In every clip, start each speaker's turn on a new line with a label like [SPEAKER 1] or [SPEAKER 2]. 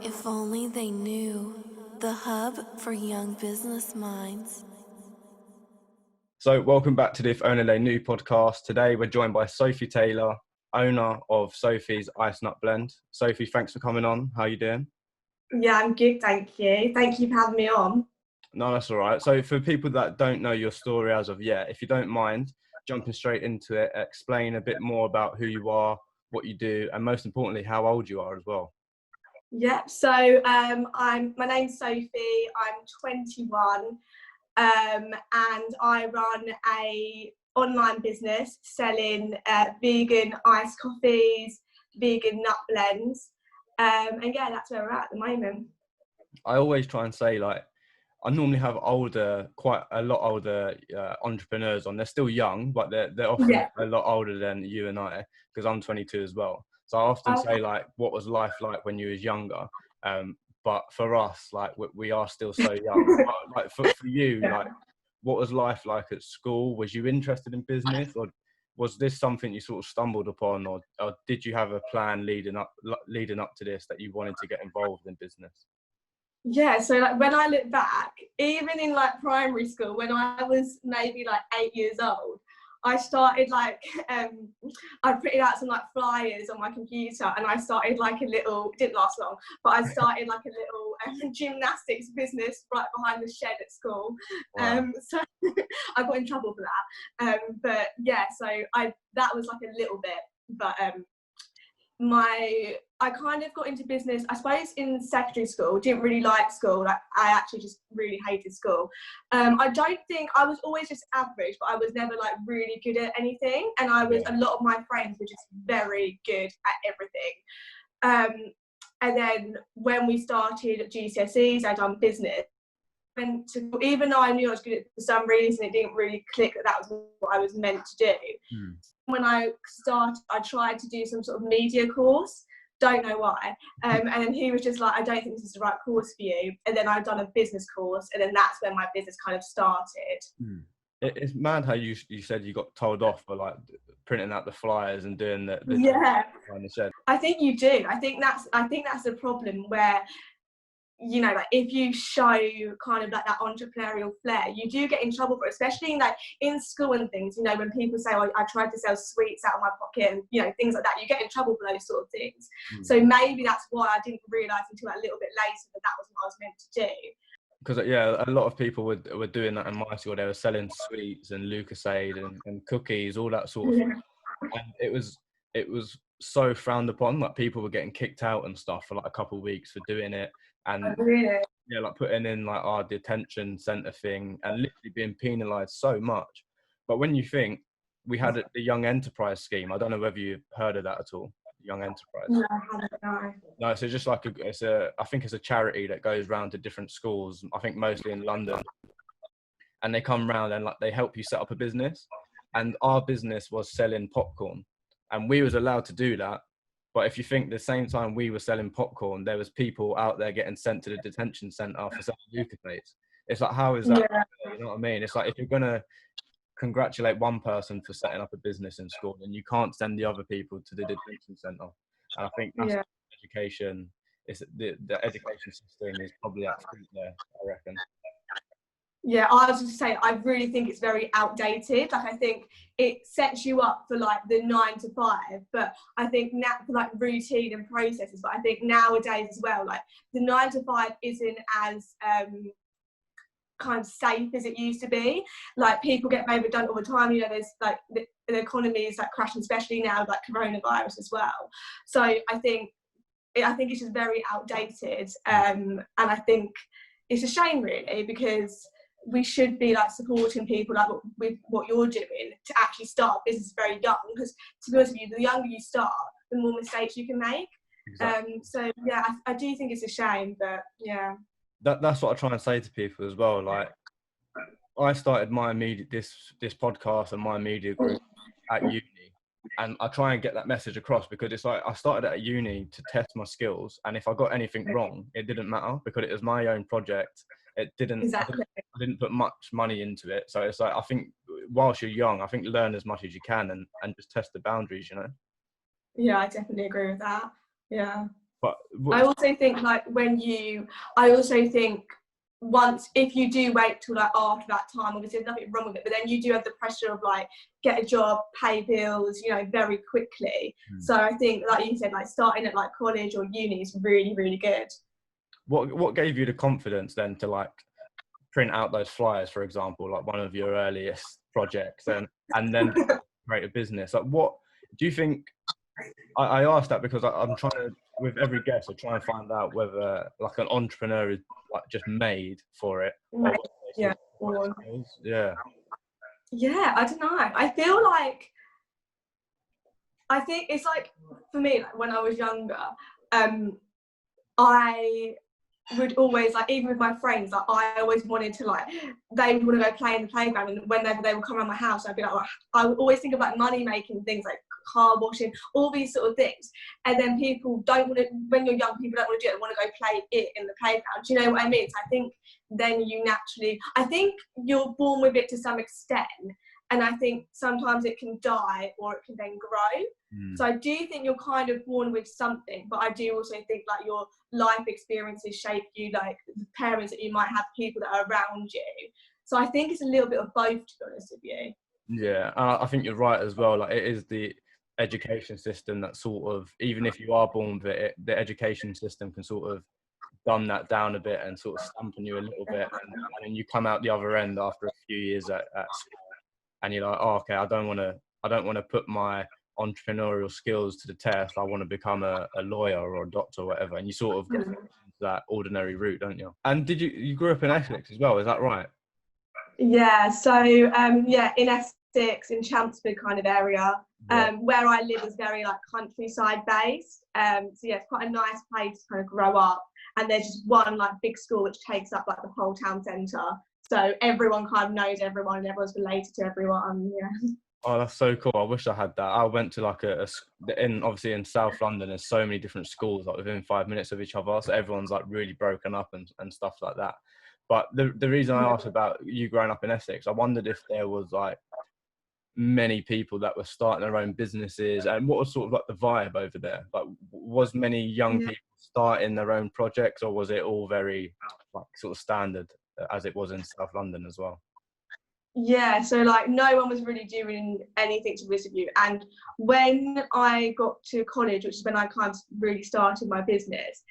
[SPEAKER 1] If only they knew. The hub for young business minds.
[SPEAKER 2] So welcome back to the If Only They Knew podcast. Today we're joined by Sophie Taylor, owner of Sophies Iced Nut Blend. Sophie, thanks for coming on. How are you doing?
[SPEAKER 3] Yeah, I'm good, thank you. Thank you for having me on.
[SPEAKER 2] No, that's all right. So for people that don't know your story as of yet, if you don't mind jumping straight into it, explain a bit more about who you are, what you do, and most importantly, how old you are as well.
[SPEAKER 3] Yeah, so my name's Sophie, I'm 21, and I run a online business selling vegan iced coffees, vegan nut blends, and yeah, that's where we're at the moment.
[SPEAKER 2] I always try and say, I normally have quite a lot older entrepreneurs on. They're still young, but they're often a lot older than you and I, because I'm 22 as well. So I often say, what was life like when you was younger? But for us, we are still so young. But, for you, what was life like at school? Was you interested in business, or was this something you sort of stumbled upon, or did you have a plan leading up to this that you wanted to get involved in business?
[SPEAKER 3] Yeah, so when I look back, even in primary school, when I was maybe 8 years old, I started I printed out some flyers on my computer, and I started didn't last long, but I started a little gymnastics business right behind the shed at school.
[SPEAKER 2] Wow.
[SPEAKER 3] So I got in trouble for that. But yeah, so that was a little bit, but I kind of got into business, I suppose, in secondary school. Didn't really like school. I actually just really hated school. I don't think I was always just average, but I was never really good at anything. And a lot of my friends were just very good at everything. And then when we started GCSEs, I'd done business. Even though I knew I was good at it, for some reason, it didn't really click that was what I was meant to do. When I started, I tried to do some sort of media course. Don't know why. And then he was just I don't think this is the right course for you. And then I've done a business course, and then that's when my business kind of started.
[SPEAKER 2] It's mad how you said you got told off for printing out the flyers and doing the
[SPEAKER 3] yeah.
[SPEAKER 2] behind the shed.
[SPEAKER 3] I think you do. I think that's the problem where, if you show kind of that entrepreneurial flair, you do get in trouble for it, especially in school and things. When people say, I tried to sell sweets out of my pocket and things like that, you get in trouble for those sort of things. So maybe that's why I didn't realise until a little bit later that was what I was meant to do.
[SPEAKER 2] Because a lot of people were doing that in my school. They were selling sweets and Lucasade and cookies, all that sort of thing. And it was so frowned upon. People were getting kicked out and stuff for a couple of weeks for doing it. And putting in our detention centre thing and literally being penalised so much. But when you think we had the Young Enterprise scheme, I don't know whether you've heard of that at all. Young Enterprise.
[SPEAKER 3] No, I haven't, no.
[SPEAKER 2] No, so just I think it's a charity that goes round to different schools. I think mostly in London, and they come round and they help you set up a business. And our business was selling popcorn, and we was allowed to do that. But if you think the same time we were selling popcorn, there was people out there getting sent to the detention centre for selling Lucasades. It's how is that? Yeah. You know what I mean? It's if you're going to congratulate one person for setting up a business in school, then you can't send the other people to the detention centre. And I think that's education. The education system is probably at fault there, I reckon.
[SPEAKER 3] Yeah, I was just saying, I really think it's very outdated. I think it sets you up for the 9 to 5, but I think now for routine and processes. But I think nowadays as well, the 9 to 5 isn't as kind of safe as it used to be. People get made redundant all the time. There's the economy is crashing, especially now coronavirus as well. So I think it's just very outdated, and I think it's a shame really, because we should be supporting people with what you're doing to actually start business very young, because to be honest with you, the younger you start, the more mistakes you can make. Exactly. So yeah, I do think it's a shame, but yeah.
[SPEAKER 2] That's what I try and say to people as well. I started this podcast and my media group at uni, and I try and get that message across, because it's I started at uni to test my skills, and if I got anything wrong, it didn't matter, because it was my own project. It didn't. Exactly. I didn't put much money into it, so it's I think whilst you're young, I think learn as much as you can and just test the boundaries.
[SPEAKER 3] Yeah, I definitely agree with that. Yeah.
[SPEAKER 2] But
[SPEAKER 3] I also think like I also think once, if you do wait till like after that time, obviously there's nothing wrong with it, but then you do have the pressure of like get a job, pay bills, you know, very quickly. So I think, like you said, like starting at like college or uni is really, really good.
[SPEAKER 2] what gave you the confidence then to like print out those flyers, for example, like one of your earliest projects, and then create a business? Like, what do you think? I asked that because I'm trying to, with every guest, I try and find out whether like an entrepreneur is like just made for it, or whether they
[SPEAKER 3] Yeah.
[SPEAKER 2] sort of skills. Yeah.
[SPEAKER 3] Yeah, I don't know. I feel like, I think it's like, for me, like when I was younger, I would always, like, even with my friends, like I always wanted to, like, they would want to go play in the playground, and whenever they would come around my house, I'd be like, I would always think of like money making things, like car washing, all these sort of things. And then people don't want to, when you're young, people don't want to do it, they want to go play it in the playground. Do you know what I mean? So I think then you naturally, I think you're born with it to some extent, and I think sometimes it can die or it can then grow. So I do think you're kind of born with something, but I do also think like your life experiences shape you, like the parents that you might have, people that are around you. So I think it's a little bit of both, to be honest with you.
[SPEAKER 2] Yeah, I think you're right as well. Like, it is the education system that sort of, even if you are born with it, the education system can sort of dumb that down a bit and sort of stampen you a little bit, and then you come out the other end after a few years at school, and you're like, oh, okay, I don't want to put my entrepreneurial skills to the test. I want to become a lawyer or a doctor or whatever, and you sort of go into that ordinary route, don't you? And did you grew up in Essex as well? Is that right?
[SPEAKER 3] Yeah, so yeah, in Essex, in Chelmsford kind of area, where I live is very like countryside based. So yeah, it's quite a nice place to kind of grow up. And there's just one like big school which takes up like the whole town centre. So everyone kind of knows everyone, and everyone's related to everyone. Yeah.
[SPEAKER 2] Oh, that's so cool. I wish I had that. I went to like obviously in South London, there's so many different schools like within 5 minutes of each other. So everyone's like really broken up and stuff like that. But the reason I asked about you growing up in Essex, I wondered if there was like many people that were starting their own businesses, and what was sort of like the vibe over there? Like, was many young people starting their own projects, or was it all very like sort of standard as it was in South London as well?
[SPEAKER 3] Yeah, so like no one was really doing anything, to be honest with you. And when I got to college, which is when I kind of really started my business,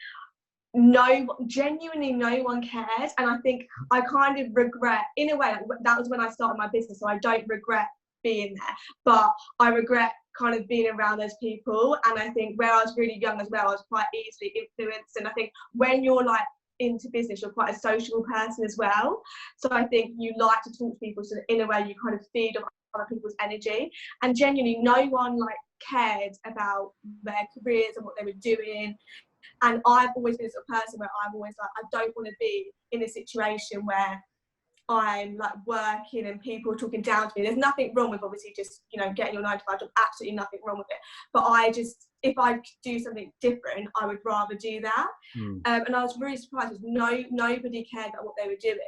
[SPEAKER 3] genuinely no one cared. And I think I kind of regret, in a way, like, that was when I started my business, so I don't regret being there, but I regret kind of being around those people. And I think where I was really young as well, I was quite easily influenced. And I think when you're like into business, you're quite a social person as well, so I think you like to talk to people, so in a way you kind of feed on other people's energy. And genuinely no one like cared about their careers and what they were doing. And I've always been a sort of person where I'm always like, I don't want to be in a situation where I'm like working and people are talking down to me. There's nothing wrong with obviously just, you know, getting your 9-to-5 job, absolutely nothing wrong with it. But I just, if I could do something different, I would rather do that. And I was really surprised because nobody cared about what they were doing.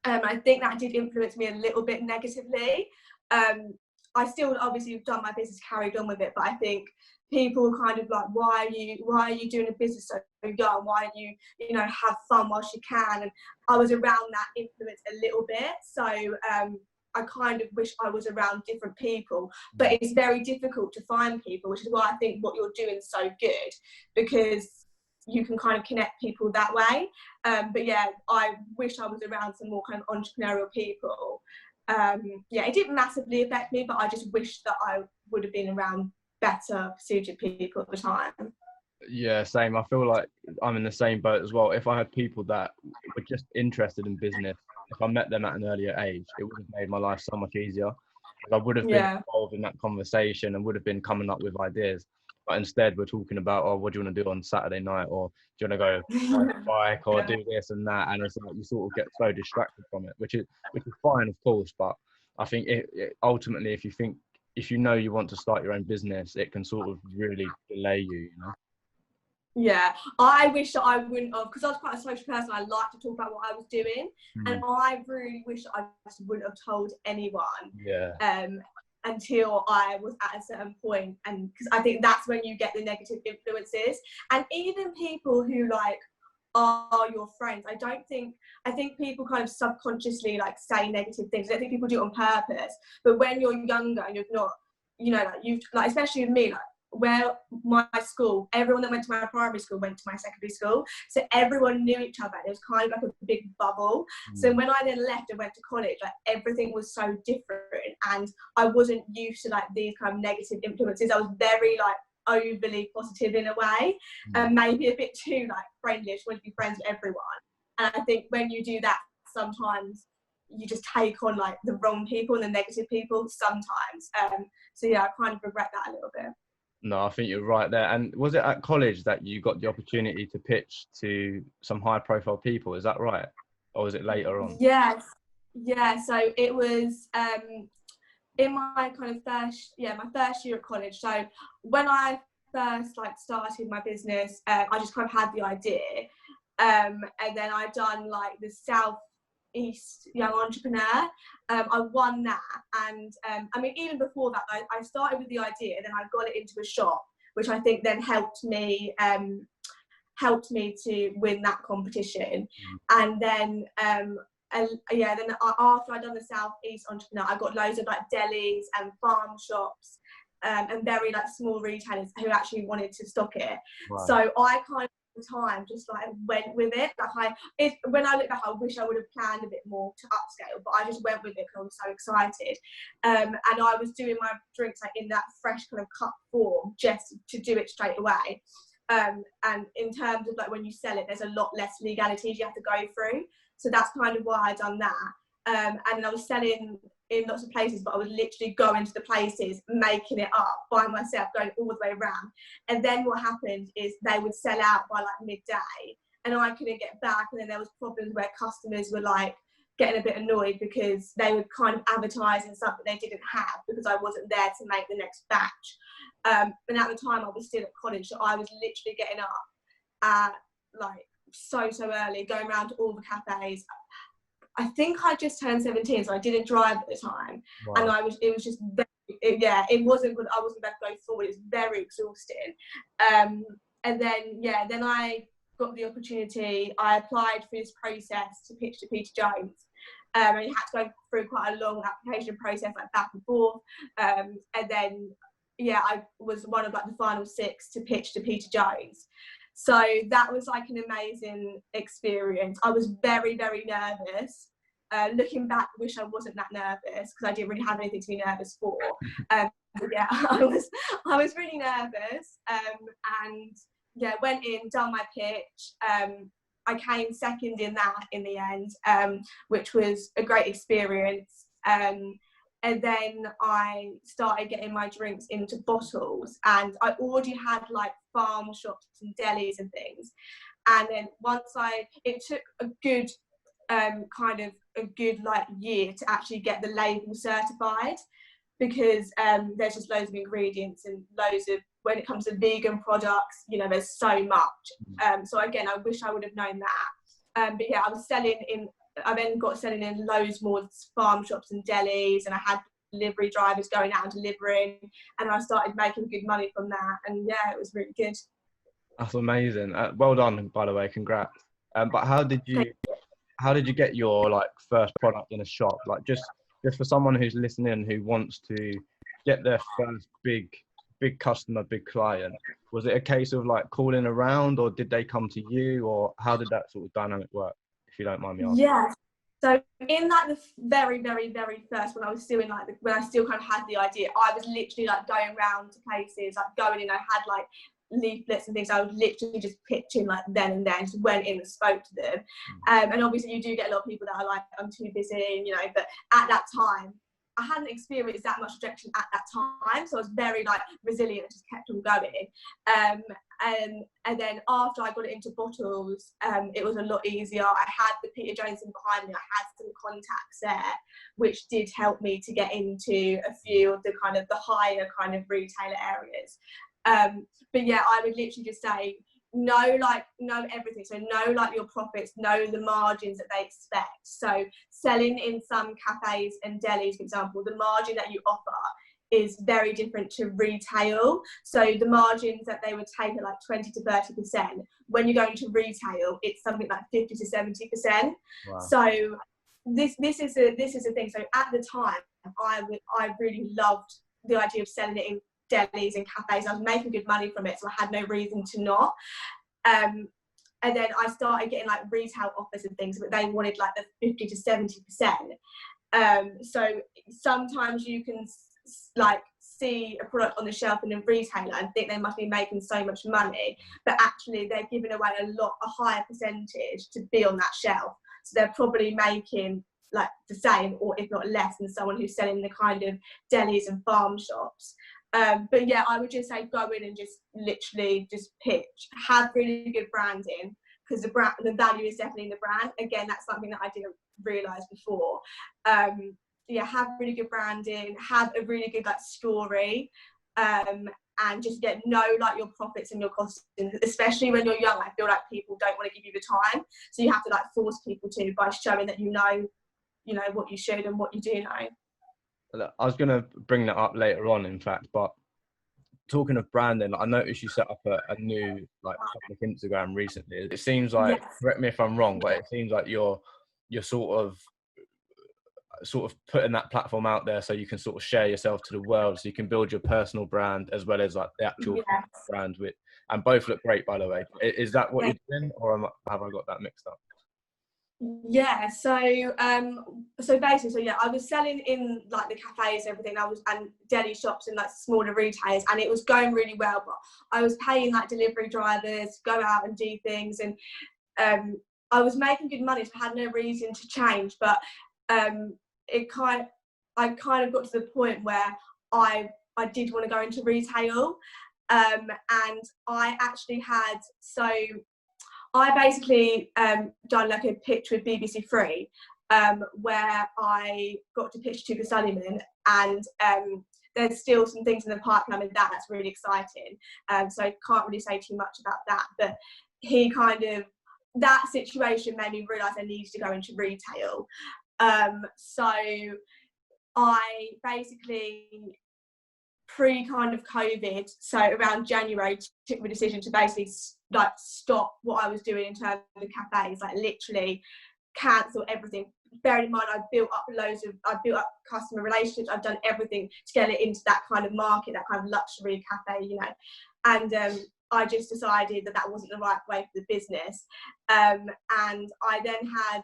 [SPEAKER 3] I think that did influence me a little bit negatively. I still obviously have done my business, carried on with it, but I think people were kind of like, why are you doing a business so young? Why don't you know, have fun whilst you can? And I was around that influence a little bit. So I kind of wish I was around different people, but it's very difficult to find people, which is why I think what you're doing is so good, because you can kind of connect people that way. But yeah, I wish I was around some more kind of entrepreneurial people. Yeah, it didn't massively affect me, but I just wish that I would have been around better suited people at the time.
[SPEAKER 2] Yeah, same. I feel like I'm in the same boat as well. If I had people that were just interested in business, if I met them at an earlier age, it would have made my life so much easier. I would have been involved in that conversation and would have been coming up with ideas. But instead, we're talking about, oh, what do you want to do on Saturday night? Or do you want to go ride a bike or do this and that? And it's like you sort of get so distracted from it, which is fine, of course. But I think ultimately, if you know you want to start your own business, it can sort of really delay you, you know?
[SPEAKER 3] Yeah, I wish that I wouldn't have, because I was quite a social person. I like to talk about what I was doing, and I really wish I just wouldn't have told anyone.
[SPEAKER 2] Yeah.
[SPEAKER 3] until I was at a certain point, and because I think that's when you get the negative influences. And even people who like are your friends, I think people kind of subconsciously like say negative things. I don't think people do it on purpose, but when you're younger and you're not, you know, like you've like, especially with me, like where my school, everyone that went to my primary school went to my secondary school, so everyone knew each other. It was kind of like a big bubble. So when I then left and went to college, like everything was so different, and I wasn't used to like these kind of negative influences. I was very like overly positive in a way, and maybe a bit too like friendly. I just wanted to be friends with everyone, and I think when you do that, sometimes you just take on like the wrong people and the negative people sometimes. So yeah, I kind of regret that a little bit.
[SPEAKER 2] No, I think you're right there. And was it at college that you got the opportunity to pitch to some high profile people? Is that right? Or was it later on?
[SPEAKER 3] Yes. Yeah, so it was in my kind of my first year at college. So when I first like started my business, I just kind of had the idea. And then I done like the Southeast Young Entrepreneur. I won that, and I mean, even before that, I started with the idea, then I got it into a shop, which I think then helped me to win that competition. And then then after I'd done the Southeast Entrepreneur, I got loads of like delis and farm shops and very like small retailers who actually wanted to stock it. Wow. So I kind of the time just like went with it. Like when I look back, I wish I would have planned a bit more to upscale, but I just went with it because I was so excited. And I was doing my drinks like in that fresh kind of cup form just to do it straight away. And in terms of like when you sell it, there's a lot less legalities you have to go through. So that's kind of why I done that. And I was selling in lots of places, but I was literally going to the places, making it up by myself, going all the way around. And then what happened is they would sell out by like midday, and I couldn't get back. And then there was problems where customers were like getting a bit annoyed because they were kind of advertising something they didn't have because I wasn't there to make the next batch. And at the time I was still at college, so I was literally getting up at like so early, going around to all the cafes. I think I just turned 17, so I didn't drive at the time. Wow. And it was just it wasn't good. I wasn't about to go forward. It was very exhausting. And then I got the opportunity. I applied for this process to pitch to Peter Jones. And you had to go through quite a long application process, like back and forth. And then I was one of like the final 6 to pitch to Peter Jones. So that was like an amazing experience. I was very, very nervous. Looking back, I wish I wasn't that nervous because I didn't really have anything to be nervous for. I was really nervous. Went in, done my pitch. I came second in that in the end, which was a great experience. And then I started getting my drinks into bottles, and I already had like farm shops and delis and things. And then it took a good like year to actually get the label certified, because there's just loads of ingredients and loads of, when it comes to vegan products, you know, there's so much. So again, I wish I would have known that. But yeah, I then got selling in loads more farm shops and delis, and I had delivery drivers going out and delivering, and I started making good money from that. And yeah, it was really good.
[SPEAKER 2] That's amazing. Well done, by the way. Congrats. But how did you get your like first product in a shop? Like just for someone who's listening who wants to get their first big customer, big client, was it a case of like calling around, or did they come to you, or how did that sort of dynamic work, if you don't mind me asking?
[SPEAKER 3] Yeah. So in like the very, very, very first, when I was still in like when I still kind of had the idea, I was literally like going around to places, like going in. I had like leaflets and things. I was literally just pitching like then and then, just went in and spoke to them. And obviously you do get a lot of people that are like, I'm too busy, you know, but at that time I hadn't experienced that much rejection at that time, so I was very like resilient and just kept on going. And then after I got it into bottles, it was a lot easier. I had the Peter Jones behind me. I had some contacts there, which did help me to get into a few of the kind of the higher kind of retailer areas. But yeah, I would literally just say, know everything. So know like your profits, know the margins that they expect. So selling in some cafes and delis, for example, the margin that you offer is very different to retail. So the margins that they would take are like 20 to 30%. When you go into retail, it's something like 50 to 70%.
[SPEAKER 2] Wow.
[SPEAKER 3] So this is a thing. So at the time, I really loved the idea of selling it in delis and cafes. I was making good money from it, so I had no reason to not. And then I started getting like retail offers and things, but they wanted like the 50 to 70%. So sometimes you can like see a product on the shelf in a retailer and think they must be making so much money, but actually they're giving away a higher percentage to be on that shelf. So they're probably making like the same, or if not less, than someone who's selling the kind of delis and farm shops. But yeah, I would just say go in and just literally just pitch, have really good branding, because the value is definitely in the brand. Again, that's something that I didn't realise before. Yeah, have really good branding, have a really good like story, and just know like your profits and your costs. Especially when you're young, I feel like people don't want to give you the time, so you have to like force people to, by showing that you know what you should and what you do know.
[SPEAKER 2] I was going to bring that up later on, in fact, but talking of branding, I noticed you set up a new like public Instagram recently. It seems like,
[SPEAKER 3] Yes.
[SPEAKER 2] correct me if I'm wrong, but it seems like you're sort of putting that platform out there so you can sort of share yourself to the world, so you can build your personal brand as well as like the actual brand and both look great, by the way. Is that what you're doing, or have I got that mixed up?
[SPEAKER 3] Yeah, so basically, I was selling in like the cafes and everything. And deli shops and like smaller retailers, and it was going really well. But I was paying like delivery drivers to go out and do things, and I was making good money, so I had no reason to change. But I kind of got to the point where I did want to go into retail, and I actually had I basically done like a pitch with BBC Three, where I got to pitch to Suleyman, and there's still some things in the pipeline with that's really exciting. So I can't really say too much about that, but that situation made me realise I needed to go into retail. So I basically, pre kind of COVID, so around January, took the decision to basically like stop what I was doing in terms of the cafes, like literally cancel everything. Bearing in mind, I built up customer relationships, I've done everything to get it into that kind of market, that kind of luxury cafe, and I just decided that wasn't the right way for the business. And I then had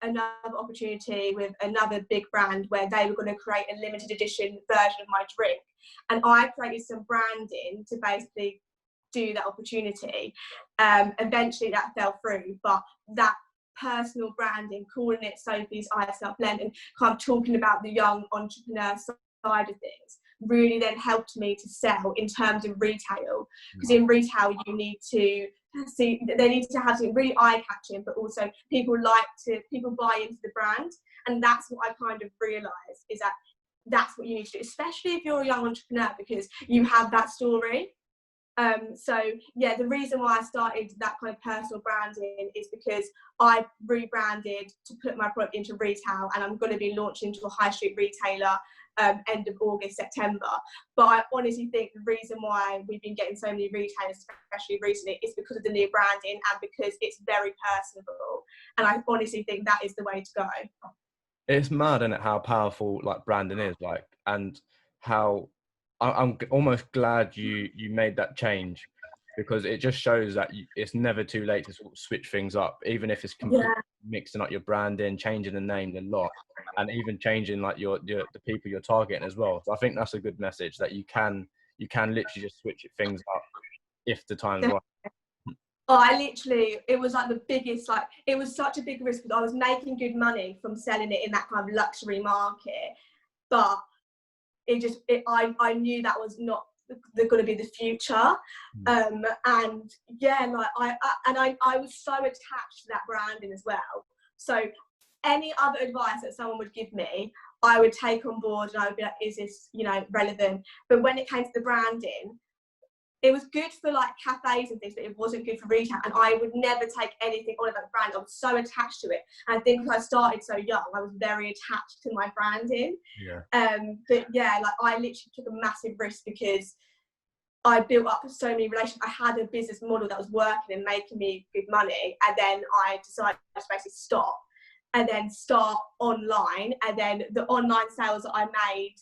[SPEAKER 3] another opportunity with another big brand where they were going to create a limited edition version of my drink, and I created some branding to basically do that opportunity. Eventually that fell through, but that personal branding, calling it Sophies Iced Nut Blend and kind of talking about the young entrepreneur side of things, really then helped me to sell in terms of retail. Because in retail they need to have something really eye-catching, but also people buy into the brand, and that's what I kind of realised, is that that's what you need to do, especially if you're a young entrepreneur, because you have that story. So yeah, the reason why I started that kind of personal branding is because I rebranded to put my product into retail, and I'm going to be launching to a high street retailer end of August, September. But I honestly think the reason why we've been getting so many retailers, especially recently, is because of the new branding and because it's very personable. And I honestly think that is the way to go.
[SPEAKER 2] It's mad, isn't it, how powerful like branding is, like, and how I'm almost glad you made that change, because it just shows that it's never too late to sort of switch things up, even if it's completely mixing up your branding, changing the name a lot, and even changing like the people you're targeting as well. So I think that's a good message, that you can literally just switch things up if the time's right.
[SPEAKER 3] Oh, it was like the biggest, like, it was such a big risk, because I was making good money from selling it in that kind of luxury market, but I knew that was not going to be the future. And yeah, like I was so attached to that branding as well. So any other advice that someone would give me, I would take on board, and I would be like, is this relevant? But when it came to the branding, it was good for like cafes and things, but it wasn't good for retail. And I would never take anything on about the brand. I was so attached to it. And I think because I started so young, I was very attached to my branding.
[SPEAKER 2] Yeah.
[SPEAKER 3] But yeah, like I literally took a massive risk because I built up so many relationships. I had a business model that was working and making me good money. And then I decided to basically stop and then start online. And then the online sales that I made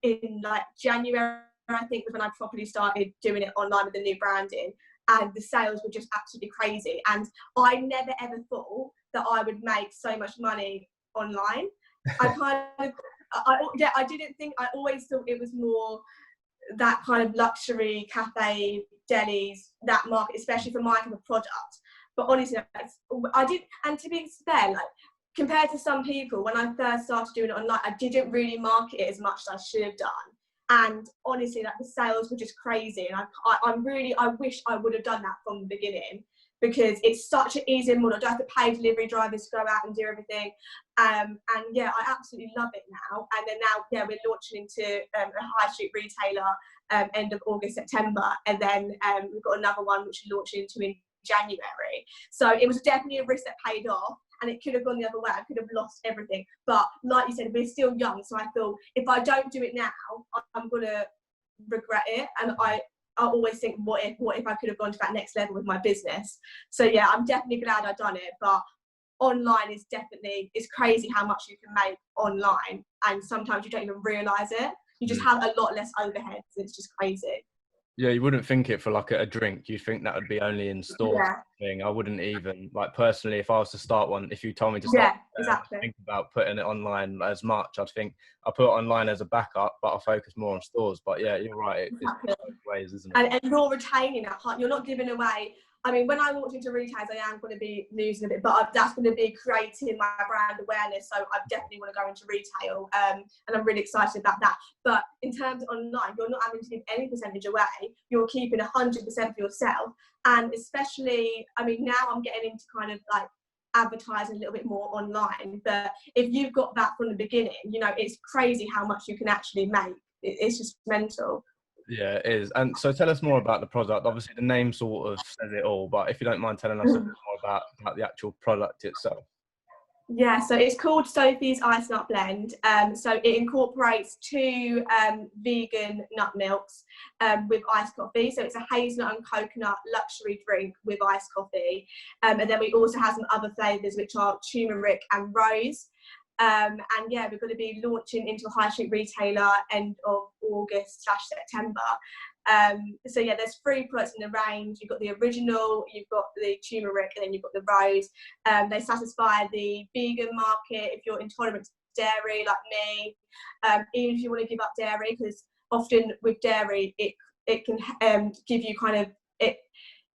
[SPEAKER 3] in like January, I think, was when I properly started doing it online with the new branding, and the sales were just absolutely crazy. And I never ever thought that I would make so much money online. I didn't think. I always thought it was more that kind of luxury cafe, delis, that market, especially for my type of product. But honestly, I did. And to be fair, like compared to some people, when I first started doing it online, I didn't really market it as much as I should have done. And honestly, like the sales were just crazy. And I wish I would have done that from the beginning, because it's such an easy model. I don't have to pay delivery drivers to go out and do everything. And yeah, I absolutely love it now. And then now, yeah, we're launching into a high street retailer end of August, September. And then we've got another one which we're launching into in January. So it was definitely a risk that paid off. And it could have gone the other way. I could have lost everything. But like you said, we're still young. So I feel if I don't do it now, I'm going to regret it. And I always think, what if I could have gone to that next level with my business? So yeah, I'm definitely glad I've done it. But online is definitely, it's crazy how much you can make online. And sometimes you don't even realise it. You just have a lot less overheads. It's just crazy.
[SPEAKER 2] Yeah, you wouldn't think it for like a drink. You'd think that would be only in stores.
[SPEAKER 3] Yeah.
[SPEAKER 2] Thing. I wouldn't even, like personally, if I was to start one, if you told me to start,
[SPEAKER 3] exactly.
[SPEAKER 2] think about putting it online as much. I'd think I'll put it online as a backup, but I'll focus more on stores. But yeah, you're right. It's both ways, isn't it?
[SPEAKER 3] And you're retaining that. You're not giving away. I mean, when I walked into retailers, I am going to be losing a bit, but that's going to be creating my brand awareness. So I definitely want to go into retail, and I'm really excited about that. But in terms of online, you're not having to give any percentage away. You're keeping 100% for yourself. And especially, I mean, now I'm getting into kind of like advertising a little bit more online. But if you've got that from the beginning, you know, it's crazy how much you can actually make. It's just mental.
[SPEAKER 2] Yeah, it is. And so tell us more about the product. Obviously, the name sort of says it all, but if you don't mind telling us a bit more about the actual product itself.
[SPEAKER 3] Yeah, so it's called Sophies Iced Nut Blend. So it incorporates 2 vegan nut milks with iced coffee. So it's a hazelnut and coconut luxury drink with iced coffee. And then we also have some other flavours, which are turmeric and rose. And yeah, we're going to be launching into a high street retailer end of August/September. So yeah, there's 3 products in the range. You've got the original, you've got the turmeric, and then you've got the rose. They satisfy the vegan market if you're intolerant to dairy like me, even if you want to give up dairy, because often with dairy it can give you kind of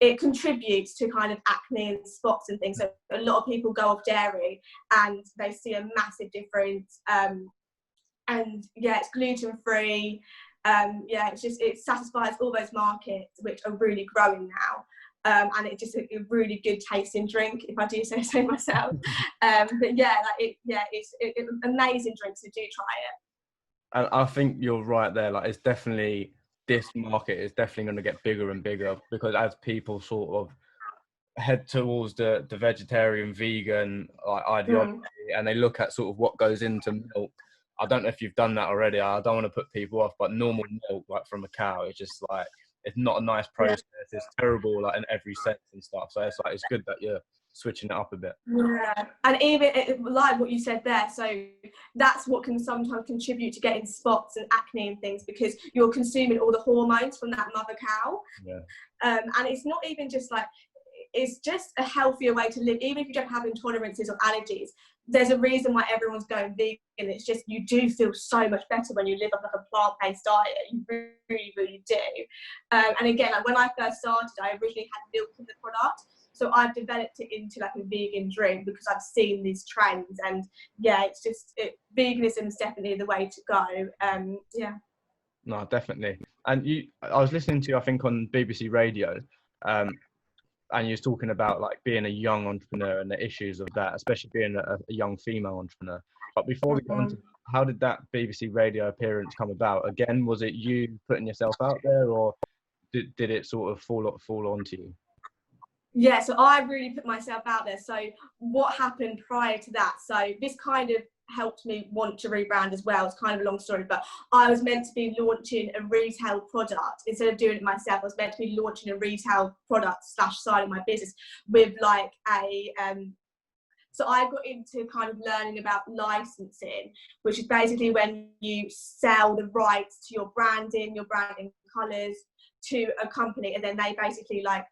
[SPEAKER 3] it contributes to kind of acne and spots and things. So a lot of people go off dairy and they see a massive difference. And yeah, it's gluten free. Yeah, it satisfies all those markets which are really growing now. And it's just a really good tasting drink, if I do say so myself. But yeah, it's amazing drink, so do try it.
[SPEAKER 2] And I think you're right there. Like, it's definitely, this market is definitely going to get bigger and bigger, because as people sort of head towards the vegetarian, vegan like ideology, and they look at sort of what goes into milk. I don't know if you've done that already. I don't want to put people off, but normal milk, like from a cow, it's just like, it's not a nice process. It's terrible, like in every sense and stuff. So it's like, it's good that you're switching it up a bit.
[SPEAKER 3] Yeah, and even like what you said there, so that's what can sometimes contribute to getting spots and acne and things, because you're consuming all the hormones from that mother cow. And it's not even just like, it's just a healthier way to live. Even if you don't have intolerances or allergies, there's a reason why everyone's going vegan. It's just, you do feel so much better when you live off like a plant-based diet. You really, really do. And again, like when I first started, I originally had milk in the product. So I've developed it into like a vegan drink because I've seen these trends. And yeah, it's just, veganism is definitely the way to go. Yeah.
[SPEAKER 2] No, definitely. And I was listening to you, I think, on BBC Radio, and you was talking about like being a young entrepreneur and the issues of that, especially being a young female entrepreneur. But before we go into, how did that BBC Radio appearance come about? Again, was it you putting yourself out there, or did it sort of fall onto you?
[SPEAKER 3] Yeah, so I really put myself out there. So what happened prior to that? So this kind of helped me want to rebrand as well. It's kind of a long story, but I was meant to be launching a retail product instead of doing it myself. I was meant to be launching a retail product / side of my business with like a so I got into kind of learning about licensing, which is basically when you sell the rights to your branding colours to a company, and then they basically like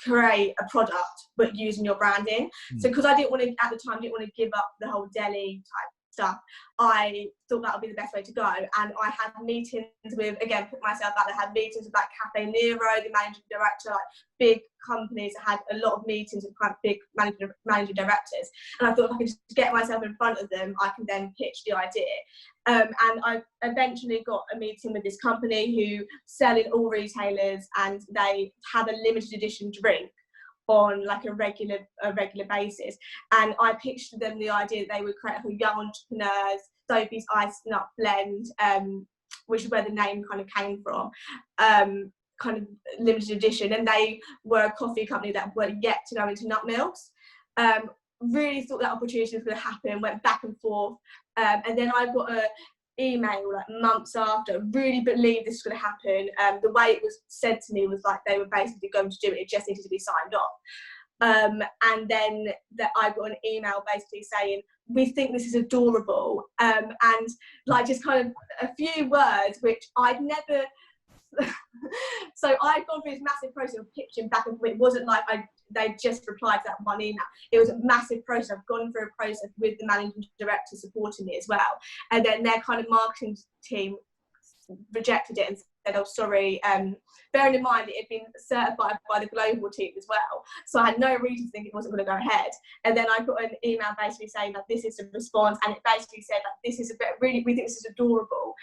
[SPEAKER 3] create a product but using your branding. So because I didn't want to at the time, didn't want to give up the whole deli type stuff, I thought that would be the best way to go. And I had meetings with, again, put myself out there, had meetings with like Cafe Nero, the managing director, like big companies. I had a lot of meetings with quite big managing directors, and I thought if I could just get myself in front of them, I can then pitch the idea. And I eventually got a meeting with this company who sell in all retailers, and they have a limited edition drink on like a regular basis. And I pitched them the idea that they would create for young entrepreneurs, Sophies Iced Nut Blend, which is where the name kind of came from, kind of limited edition. And they were a coffee company that were yet to go into nut milks. Really thought that opportunity was going to happen, went back and forth. And then I got an email like months after, really believed this was going to happen. The way it was said to me was like they were basically going to do it, it just needed to be signed off. And then I got an email basically saying, we think this is adorable. And like just kind of a few words which I'd never so I'd gone through this massive process of pitching back and forth. It wasn't like they just replied to that one email. It was a massive process. I've gone through a process with the managing director supporting me as well. And then their kind of marketing team rejected it and said, oh, sorry. Bearing in mind it had been certified by the global team as well. So I had no reason to think it wasn't going to go ahead. And then I got an email basically saying that this is a response, and it basically said that this is we think this is adorable.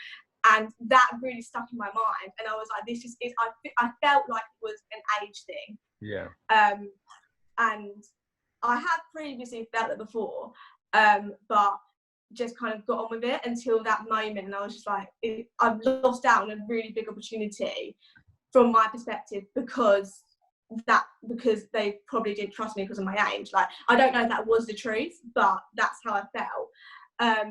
[SPEAKER 3] And that really stuck in my mind. And I was like, this just is, I felt like it was an age thing.
[SPEAKER 2] Yeah.
[SPEAKER 3] And I had previously felt it before, but just kind of got on with it until that moment. And I was just like, I've lost out on a really big opportunity from my perspective because they probably didn't trust me because of my age. Like, I don't know if that was the truth, but that's how I felt.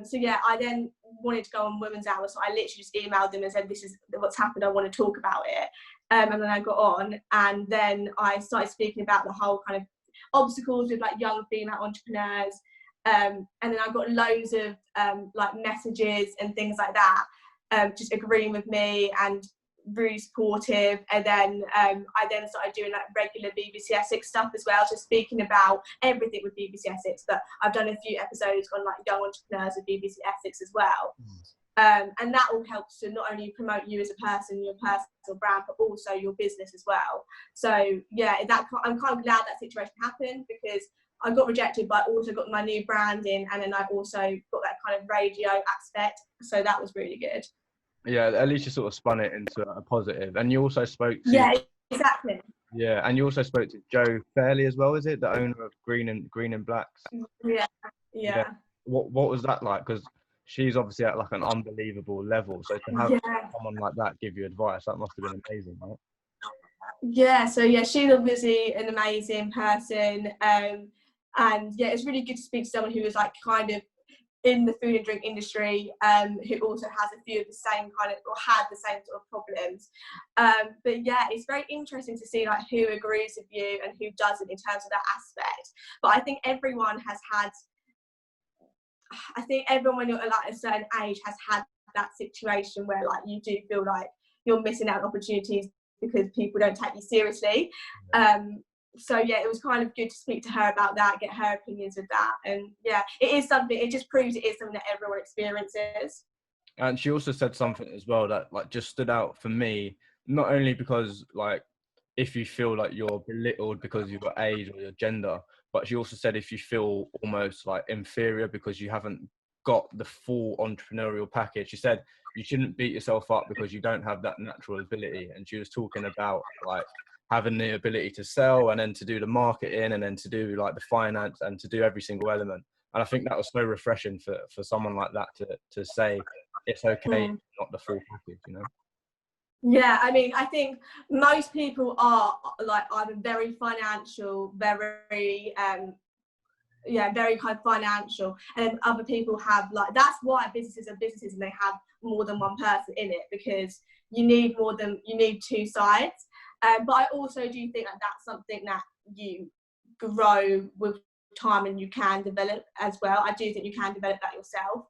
[SPEAKER 3] So yeah, I then wanted to go on Women's Hour, so I literally just emailed them and said, this is what's happened, I want to talk about it. And then I got on, and then I started speaking about the whole kind of obstacles with like young female entrepreneurs, and then I got loads of like messages and things like that, just agreeing with me and really supportive. And then I then started doing like regular BBC Essex stuff as well, just speaking about everything with BBC Essex. But I've done a few episodes on like young entrepreneurs with BBC Essex as well. And that all helps to not only promote you as a person, your personal brand, but also your business as well. So yeah, I'm kind of glad that situation happened, because I got rejected, but I also got my new branding, and then I also got that kind of radio aspect. So that was really good.
[SPEAKER 2] Yeah, at least you sort of spun it into a positive. And you also spoke to...
[SPEAKER 3] Yeah, exactly.
[SPEAKER 2] Yeah, and you also spoke to Joe Fairley as well, is it? The owner of Green and Blacks?
[SPEAKER 3] Yeah.
[SPEAKER 2] What was that like? Because she's obviously at like an unbelievable level. So to have someone like that give you advice, that must have been amazing, right?
[SPEAKER 3] Yeah, so yeah, she's obviously an amazing person. And yeah, it's really good to speak to someone who is like kind of in the food and drink industry, who also has a few of the same kind of, or had the same sort of problems. But yeah, it's very interesting to see like who agrees with you and who doesn't in terms of that aspect. But I think everyone when you're at like a certain age has had that situation where like you do feel like you're missing out on opportunities because people don't take you seriously. So yeah, it was kind of good to speak to her about that, get her opinions with that. And yeah, it just proves it is something that everyone experiences.
[SPEAKER 2] And she also said something as well that like just stood out for me, not only because like if you feel like you're belittled because you've got age or your gender, but she also said if you feel almost like inferior because you haven't got the full entrepreneurial package. She said you shouldn't beat yourself up because you don't have that natural ability. And she was talking about like having the ability to sell, and then to do the marketing, and then to do like the finance, and to do every single element. And I think that was so refreshing for someone like that to say it's okay, not the full package, you know?
[SPEAKER 3] Yeah, I mean, I think most people are like either very financial, very very kind of financial, and then other people have like, that's why businesses are businesses and they have more than one person in it, because you need two sides. But I also do think that that's something that you grow with time and you can develop as well. I do think you can develop that yourself.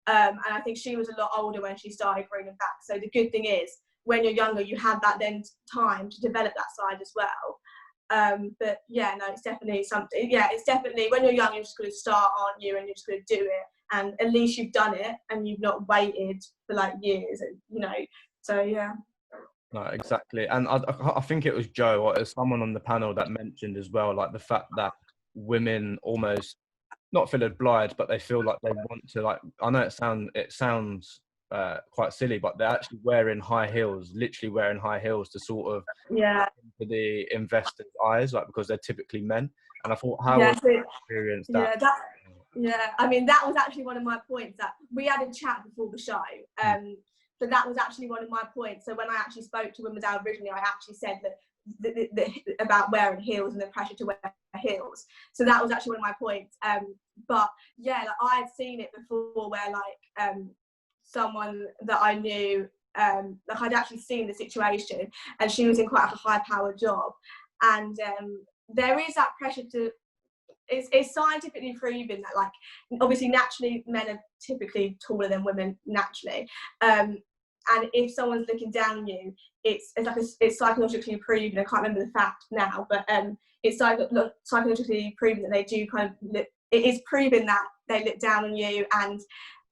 [SPEAKER 3] And I think she was a lot older when she started growing them back. So the good thing is, when you're younger, you have that then time to develop that side as well. But yeah, no, it's definitely something. Yeah, it's definitely, when you're young, you're just going to start, aren't you? And you're just going to do it. And at least you've done it and you've not waited for like years, you know. So yeah.
[SPEAKER 2] No, exactly. And I think it was Joe or someone on the panel that mentioned as well, like the fact that women almost not feel obliged, but they feel like they want to, like, I know it sounds quite silly, but they're actually wearing high heels, literally wearing high heels to sort of
[SPEAKER 3] Yeah.
[SPEAKER 2] into the investors' eyes, like, because they're typically men. And I thought, how
[SPEAKER 3] Yeah,
[SPEAKER 2] was
[SPEAKER 3] so,
[SPEAKER 2] the experience that?
[SPEAKER 3] yeah, I mean, that was actually one of my points, that we had a chat before the show. So that was actually one of my points. So when I actually spoke to Women's Hour originally, I actually said that about wearing heels and the pressure to wear heels. So that was actually one of my points. But yeah, like, I had seen it before where like someone that I knew, like, I'd actually seen the situation, and she was in quite a high-powered job, and there is that pressure to. It's scientifically proven that, like, obviously naturally men are typically taller than women naturally, and if someone's looking down on you, it's psychologically proven. I can't remember the fact now, but it's psychologically proven that they do kind of look, it is proven that they look down on you, and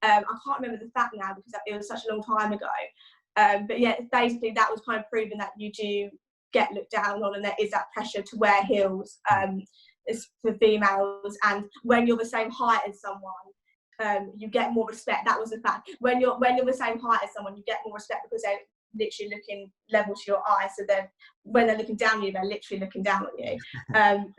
[SPEAKER 3] I can't remember the fact now because it was such a long time ago. But yeah, basically that was kind of proven that you do get looked down on, and there is that pressure to wear heels. For females, and when you're the same height as someone, you get more respect. That was the fact. When you're the same height as someone, you get more respect because they're literally looking level to your eyes. So when they're looking down on you, they're literally looking down on you.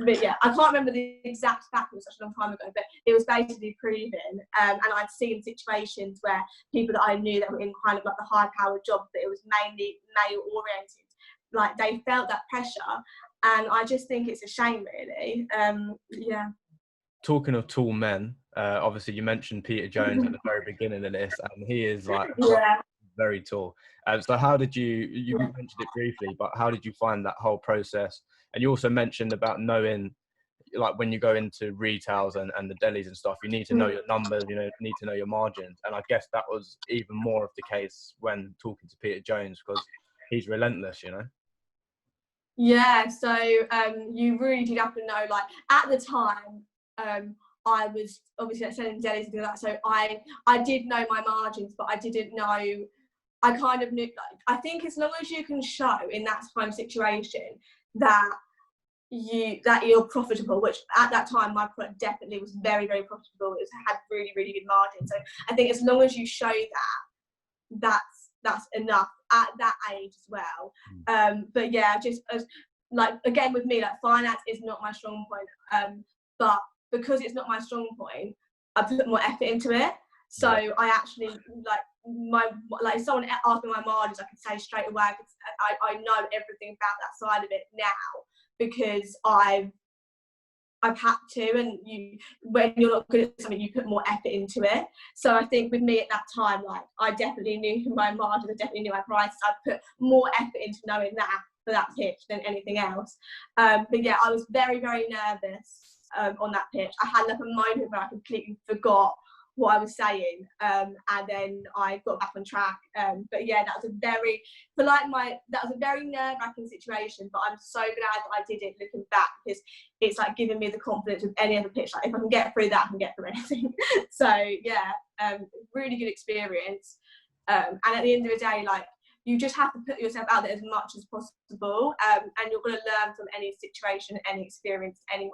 [SPEAKER 3] But yeah, I can't remember the exact fact. It was such a long time ago, but it was basically proven. And I'd seen situations where people that I knew that were in kind of like the high-powered jobs, but it was mainly male-oriented, like they felt that pressure. And I just think it's a shame, really. Yeah.
[SPEAKER 2] Talking of tall men, obviously you mentioned Peter Jones at the very beginning of this, and he is like very tall. So how did you mentioned it briefly, but how did you find that whole process? And you also mentioned about knowing, like, when you go into retails and the delis and stuff, you need to know your numbers, you need to know your margins. And I guess that was even more of the case when talking to Peter Jones, because he's relentless,
[SPEAKER 3] Yeah, so you really did have to know, like, at the time, I was obviously like selling delis and things like that, so I did know my margins, but I didn't know, I kind of knew, like, I think as long as you can show in that kind of situation that you're profitable, which at that time my product definitely was very, very profitable. It had really, really good margins. So I think as long as you show that's enough at that age as well. But yeah, just as, like, again with me, like, finance is not my strong point. But because it's not my strong point, I put more effort into it. So I actually, like if someone asked me my margins, I could say straight away. I know everything about that side of it now because I've had to, and when you're not good at something, you put more effort into it. So I think with me at that time, like, I definitely knew my margins, I definitely knew my prices. I put more effort into knowing that for that pitch than anything else. But yeah, I was very, very nervous on that pitch. I had like a moment where I completely forgot what I was saying, and then I got back on track. But yeah, that was a very nerve-wracking situation, but I'm so glad that I did it looking back, because it's like giving me the confidence of any other pitch. Like, if I can get through that, I can get through anything. So yeah, really good experience. And at the end of the day, like, you just have to put yourself out there as much as possible, and you're going to learn from any situation, any experience anyway.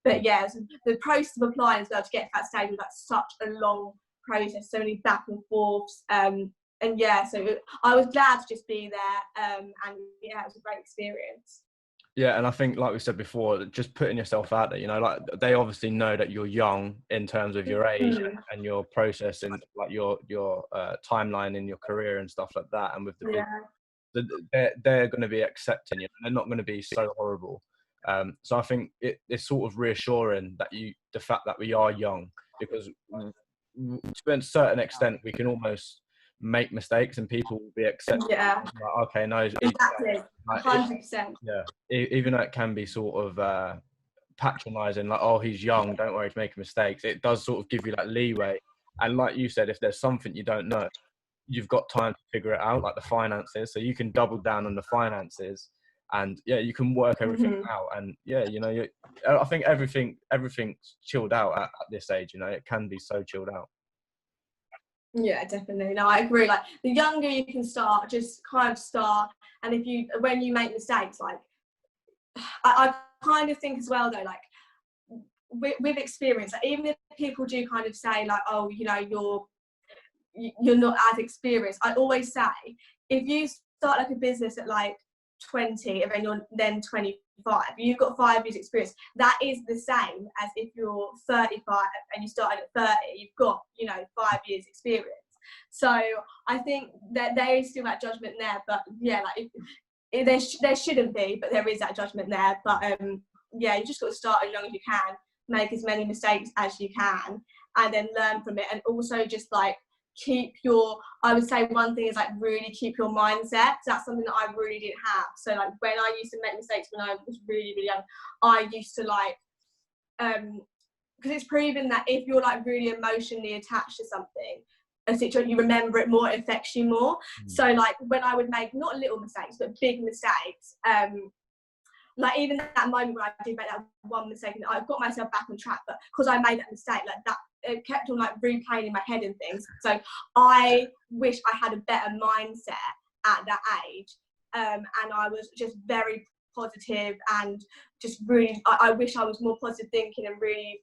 [SPEAKER 3] But yeah, so the process of applying as well to get to that stage was like such a long process, so many back and forths, and yeah, so I was glad to just be there, and yeah, it was a great experience.
[SPEAKER 2] Yeah, and I think, like we said before, just putting yourself out there, like, they obviously know that you're young in terms of your age and your process and like your timeline in your career and stuff like that. And with the they're going to be accepting you. They're not going to be so horrible. So I think it's sort of reassuring that the fact that we are young, because to a certain extent we can almost make mistakes and people will be accepting.
[SPEAKER 3] Yeah.
[SPEAKER 2] Like, okay, no,
[SPEAKER 3] Exactly. 100%.
[SPEAKER 2] Yeah, even though it can be sort of patronizing, like, oh, he's young, don't worry, he's making mistakes. It does sort of give you that leeway. And like you said, if there's something you don't know, you've got time to figure it out, like the finances. So you can double down on the finances, and yeah, you can work everything out. And yeah, you know, I think everything's chilled out at this age. You know, it can be so chilled out.
[SPEAKER 3] Yeah, definitely. No, I agree. Like, the younger you can start, just kind of start. And when you make mistakes, like, I kind of think as well though, like, with experience, like, even if people do kind of say like, oh, you know, you're not as experienced, I always say, if you start like a business at like 20 and then you're then 25, you've got 5 years experience. That is the same as if you're 35 and you started at 30, you've got, you know, 5 years experience. So I think that there is still that judgment there, but yeah, like, there shouldn't be, but there is that judgment there. But yeah, you just got to start as young as you can, make as many mistakes as you can, and then learn from it. And also just like I would say one thing is like really keep your mindset. That's something that I really didn't have. So like when I used to make mistakes when I was really, really young, I used to like, because it's proven that if you're like really emotionally attached to something, a situation, you remember it more, it affects you more. So like when I would make not little mistakes but big mistakes, like even that moment when I did make that one mistake and I got myself back on track, but because I made that mistake, like that, it kept on like replaying in my head and things. So I wish I had a better mindset at that age, and I was just very positive and just really, I wish I was more positive thinking and really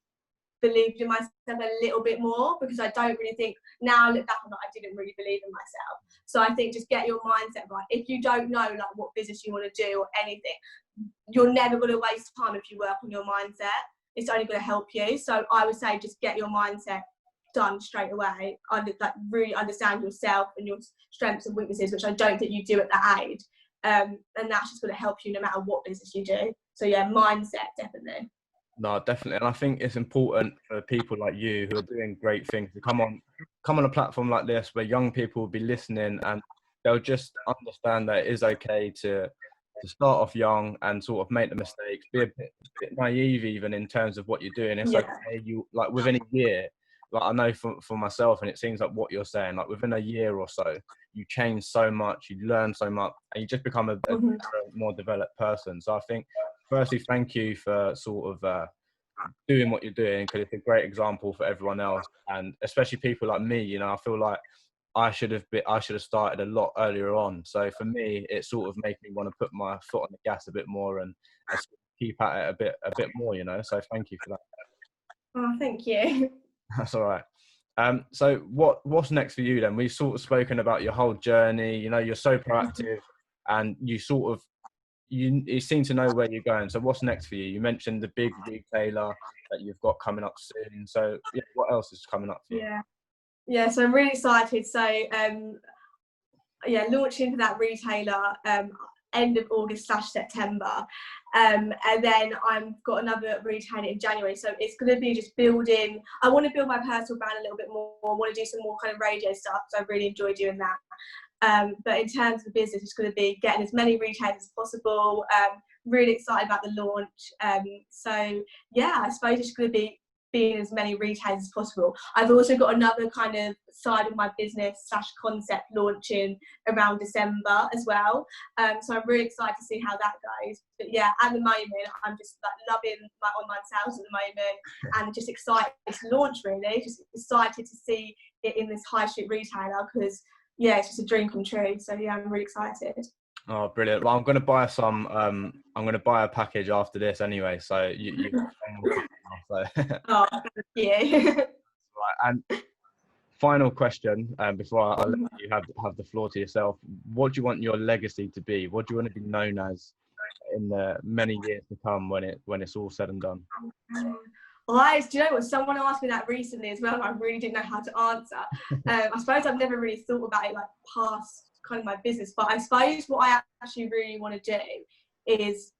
[SPEAKER 3] believed in myself a little bit more, because I don't really think, now I look back on it, I didn't really believe in myself. So I think just get your mindset right. If you don't know like what business you want to do or anything, you're never going to waste time if you work on your mindset. It's only going to help you. So I would say just get your mindset done straight away. Like really understand yourself and your strengths and weaknesses, which I don't think you do at that age. And that's just going to help you no matter what business you do. So yeah, mindset, definitely.
[SPEAKER 2] No, definitely. And I think it's important for people like you who are doing great things to come on a platform like this where young people will be listening and they'll just understand that it is okay to start off young and sort of make the mistakes, be a bit naive even in terms of what you're doing. It's okay, you like within a year, like I know for myself, and it seems like what you're saying, like within a year or so, you change so much, you learn so much, and you just become a more developed person. So I think, firstly, thank you for sort of doing what you're doing, because it's a great example for everyone else, and especially people like me. You know, I feel like I should have started a lot earlier on. So for me, it sort of made me want to put my foot on the gas a bit more and sort of keep at it a bit more. You know, so thank you for that.
[SPEAKER 3] Oh, thank you.
[SPEAKER 2] That's all right. So what's next for you then? We've sort of spoken about your whole journey. You know, you're so proactive, and you seem to know where you're going. So what's next for you? You mentioned the big retailer that you've got coming up soon. So yeah, what else is coming up for you?
[SPEAKER 3] Yeah. So I'm really excited. So launching for that retailer end of August/September, and then I've got another retailer in January. So it's going to be just building. I want to build my personal brand a little bit more. I want to do some more kind of radio stuff. So I really enjoy doing that. But in terms of business, it's going to be getting as many retailers as possible. Really excited about the launch. So yeah, I suppose it's going to be being as many retailers as possible. I've also got another kind of side of my business / concept launching around December as well. So I'm really excited to see how that goes. But yeah, at the moment, I'm just like loving my online sales at the moment and just excited to launch, really. Just excited to see it in this high street retailer, because yeah, it's just a dream come true. So yeah, I'm really excited.
[SPEAKER 2] Oh, brilliant. Well, I'm going to buy I'm going to buy a package after this anyway. So you so.
[SPEAKER 3] Oh, thank you.
[SPEAKER 2] Right. And final question, before I let you have the floor to yourself. What do you want your legacy to be? What do you want to be known as in the many years to come when it's all said and done?
[SPEAKER 3] Well, do you know what? Someone asked me that recently as well, and I really didn't know how to answer. I suppose I've never really thought about it like past kind of my business. But I suppose what I actually really want to do is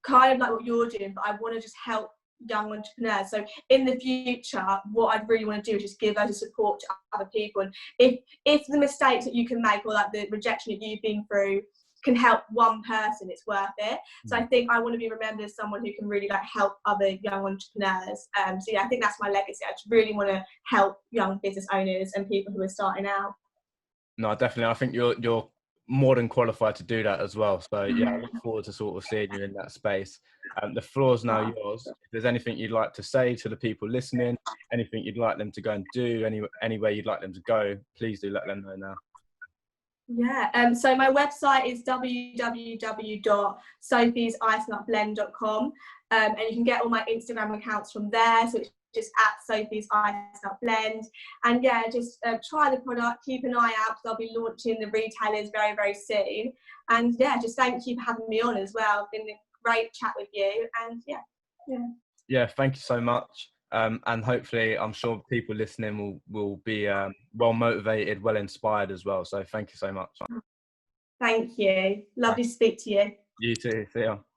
[SPEAKER 3] kind of like what you're doing, but I want to just help young entrepreneurs. So in the future, what I really want to do is just give loads of support to other people. And if the mistakes that you can make, or like the rejection that you've been through, can help one person, it's worth it. So I think I want to be remembered as someone who can really like help other young entrepreneurs. So yeah, I think that's my legacy. I just really want to help young business owners and people who are starting out.
[SPEAKER 2] No, definitely. I think you're more than qualified to do that as well. So yeah, I look forward to sort of seeing you in that space. The floor is now yours. If there's anything you'd like to say to the people listening, anything you'd like them to go and do, anywhere you'd like them to go, please do let them know now.
[SPEAKER 3] Yeah, so my website is www.sophiesicednutblend.com, and you can get all my Instagram accounts from there. So it's just at Sophies Iced Nut Blend. And yeah, just try the product, keep an eye out, because I'll be launching the retailers very, very soon. And yeah, just thank you for having me on as well. It's been a great chat with you. And yeah,
[SPEAKER 2] thank you so much. And hopefully, I'm sure people listening will be well motivated, well inspired as well. So thank you so much.
[SPEAKER 3] Thank you. Lovely to speak to you.
[SPEAKER 2] You too. See ya.